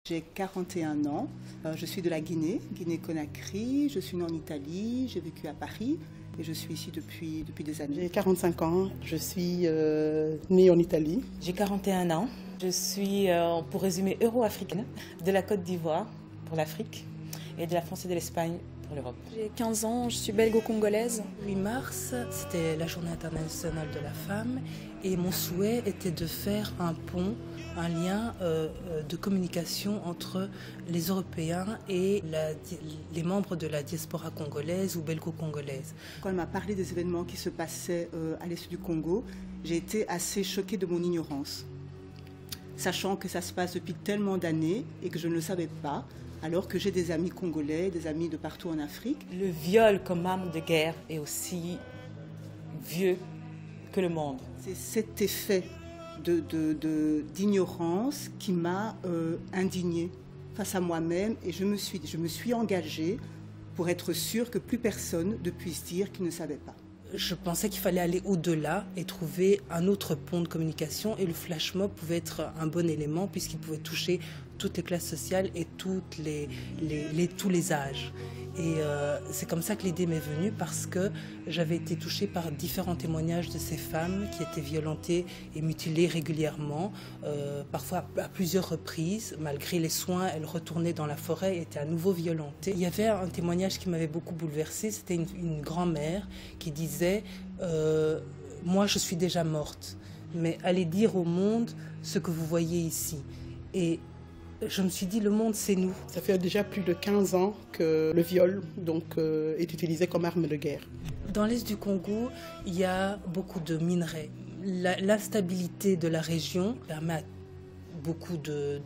J'ai 41 ans, je suis de la Guinée, Guinée-Conakry, je suis née en Italie, j'ai vécu à Paris et je suis ici depuis des années. J'ai 45 ans, je suis née en Italie. J'ai 41 ans, je suis, pour résumer, euro-africaine, de la Côte d'Ivoire pour l'Afrique et de la France et de l'Espagne pour l'Europe. J'ai 15 ans, je suis belgo-congolaise. 8 mars, c'était la journée internationale de la femme et mon souhait était de faire un pont, un lien de communication entre les Européens et les membres de la diaspora congolaise ou belgo-congolaise. Quand elle m'a parlé des événements qui se passaient à l'est du Congo, j'ai été assez choquée de mon ignorance, sachant que ça se passe depuis tellement d'années et que je ne le savais pas, alors que j'ai des amis congolais, des amis de partout en Afrique. Le viol comme arme de guerre est aussi vieux que le monde. C'est cet effet d'ignorance qui m'a indignée face à moi-même et je me suis engagée pour être sûre que plus personne ne puisse dire qu'il ne savait pas. Je pensais qu'il fallait aller au-delà et trouver un autre pont de communication et le flash mob pouvait être un bon élément puisqu'il pouvait toucher toutes les classes sociales et tous les âges. Et c'est comme ça que l'idée m'est venue parce que j'avais été touchée par différents témoignages de ces femmes qui étaient violentées et mutilées régulièrement, parfois à plusieurs reprises. Malgré les soins, elles retournaient dans la forêt et étaient à nouveau violentées. Il y avait un témoignage qui m'avait beaucoup bouleversée, c'était une grand-mère qui disait « Moi, je suis déjà morte, mais allez dire au monde ce que vous voyez ici. » Et je me suis dit, le monde, c'est nous. Ça fait déjà plus de 15 ans que le viol est utilisé comme arme de guerre. Dans l'est du Congo, il y a beaucoup de minerais. L'instabilité de la région permet à beaucoup de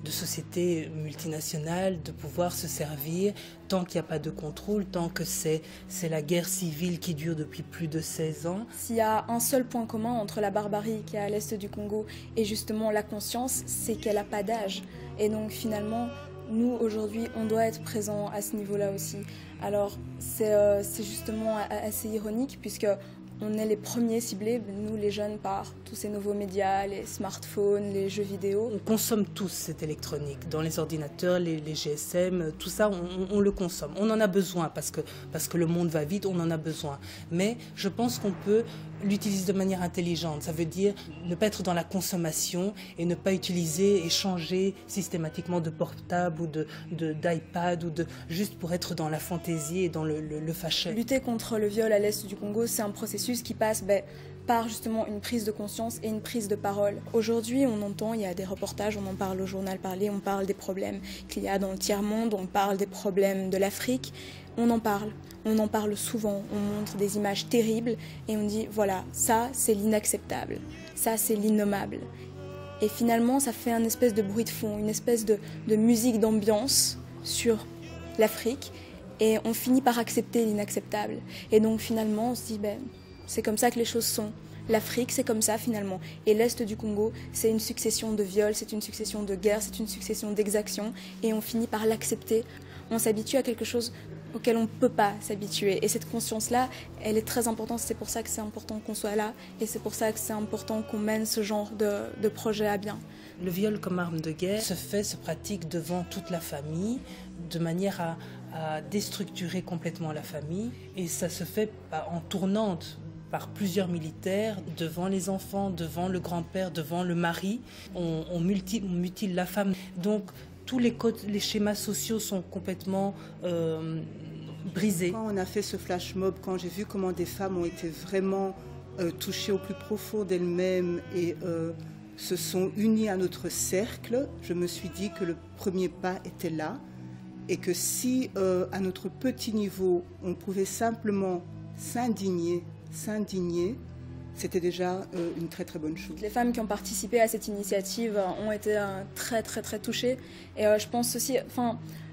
sociétés multinationales de pouvoir se servir tant qu'il n'y a pas de contrôle, tant que c'est la guerre civile qui dure depuis plus de 16 ans. S'il y a un seul point commun entre la barbarie qui est à l'est du Congo et justement la conscience, c'est qu'elle n'a pas d'âge. Et donc finalement, nous aujourd'hui, on doit être présents à ce niveau-là aussi. Alors c'est justement assez ironique puisque on est les premiers ciblés, nous les jeunes, par tous ces nouveaux médias, les smartphones, les jeux vidéo. On consomme tous cette électronique, dans les ordinateurs, les GSM, tout ça, on le consomme. On en a besoin parce que le monde va vite, on en a besoin. Mais je pense qu'on peut l'utiliser de manière intelligente. Ça veut dire ne pas être dans la consommation et ne pas utiliser et changer systématiquement de portable ou d'iPad ou juste pour être dans la fantaisie et dans le fashion. Lutter contre le viol à l'est du Congo, c'est un processus qui passe par justement une prise de conscience et une prise de parole. Aujourd'hui, on entend, il y a des reportages, on en parle au journal parlé, on parle des problèmes qu'il y a dans le tiers-monde, on parle des problèmes de l'Afrique, on en parle souvent, on montre des images terribles et on dit voilà, ça c'est l'inacceptable, ça c'est l'innommable. Et finalement, ça fait un espèce de bruit de fond, une espèce de musique d'ambiance sur l'Afrique et on finit par accepter l'inacceptable. Et donc finalement, on se dit c'est comme ça que les choses sont. L'Afrique, c'est comme ça finalement. Et l'Est du Congo, c'est une succession de viols, c'est une succession de guerres, c'est une succession d'exactions. Et on finit par l'accepter. On s'habitue à quelque chose auquel on ne peut pas s'habituer. Et cette conscience-là, elle est très importante. C'est pour ça que c'est important qu'on soit là. Et c'est pour ça que c'est important qu'on mène ce genre de projet à bien. Le viol comme arme de guerre se pratique devant toute la famille, de manière à déstructurer complètement la famille. Et ça se fait en tournante par plusieurs militaires, devant les enfants, devant le grand-père, devant le mari. On mutile la femme. Donc tous les schémas sociaux sont complètement brisés. Quand on a fait ce flash mob, quand j'ai vu comment des femmes ont été vraiment touchées au plus profond d'elles-mêmes et se sont unies à notre cercle, je me suis dit que le premier pas était là et que si à notre petit niveau, on pouvait simplement s'indigner, c'était déjà une très très bonne chose. Les femmes qui ont participé à cette initiative ont été très très très touchées et je pense aussi,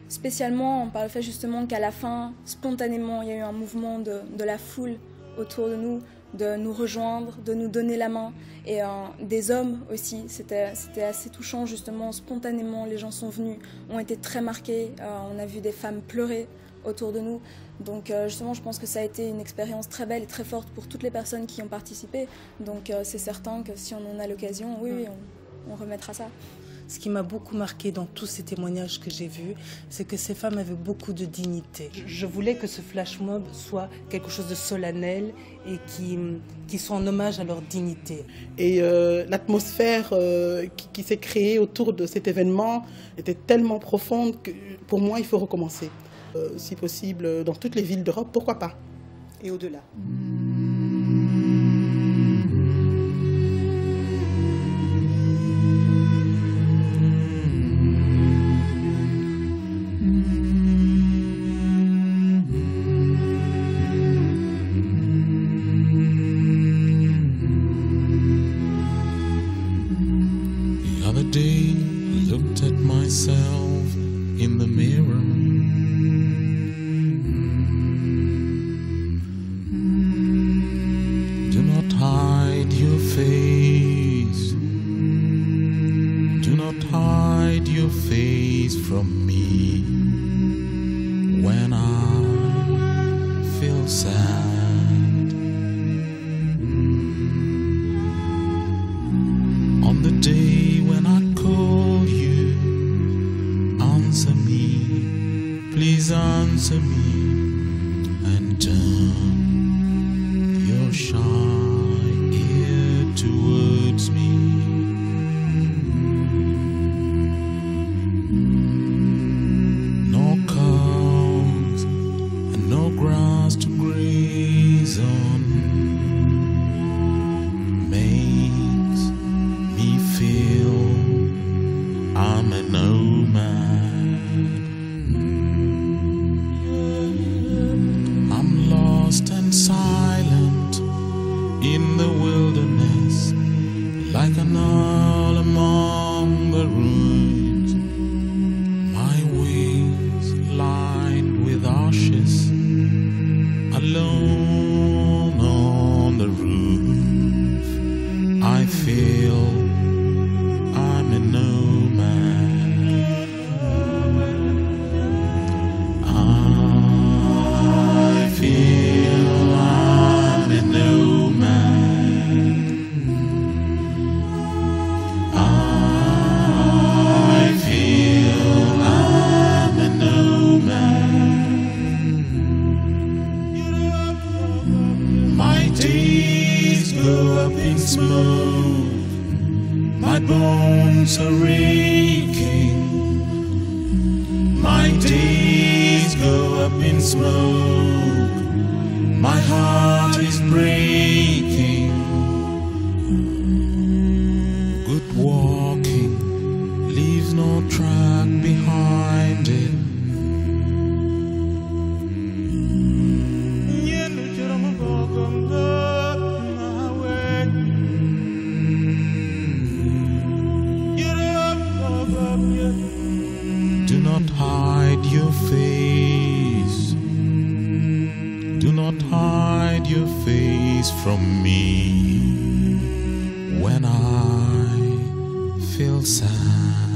spécialement par le fait justement qu'à la fin, spontanément, il y a eu un mouvement de la foule autour de nous rejoindre, de nous donner la main et des hommes aussi, c'était assez touchant justement, spontanément les gens sont venus, ont été très marqués, on a vu des femmes pleurer autour de nous. Donc justement, je pense que ça a été une expérience très belle et très forte pour toutes les personnes qui ont participé. Donc c'est certain que si on en a l'occasion, oui, on remettra ça. Ce qui m'a beaucoup marqué dans tous ces témoignages que j'ai vus, c'est que ces femmes avaient beaucoup de dignité. Je voulais que ce flash mob soit quelque chose de solennel et qui soit en hommage à leur dignité. Et l'atmosphère qui s'est créée autour de cet événement était tellement profonde que pour moi, il faut recommencer. Si possible, dans toutes les villes d'Europe, pourquoi pas? Et au-delà. The other day, I looked at myself in the mirror. Do not hide your face. Do not hide your face from me when I feel sad. On the day when I call you, answer me, please answer me, and turn your shy ear towards me. No cows and no grass to graze on makes me feel I'm a nomad. I'm lost and silent in the wilderness, like an owl among the ruins. My wings lined with ashes, alone on the roof. I feel I'm a nomad. I feel I'm a nomad. I feel I'm a nomad. My days go up in smoke. My bones are aching. My days go up in smoke. My heart is breaking. Good walking leaves no track behind it. Do not hide your face. Do not hide your face from me when I feel sad.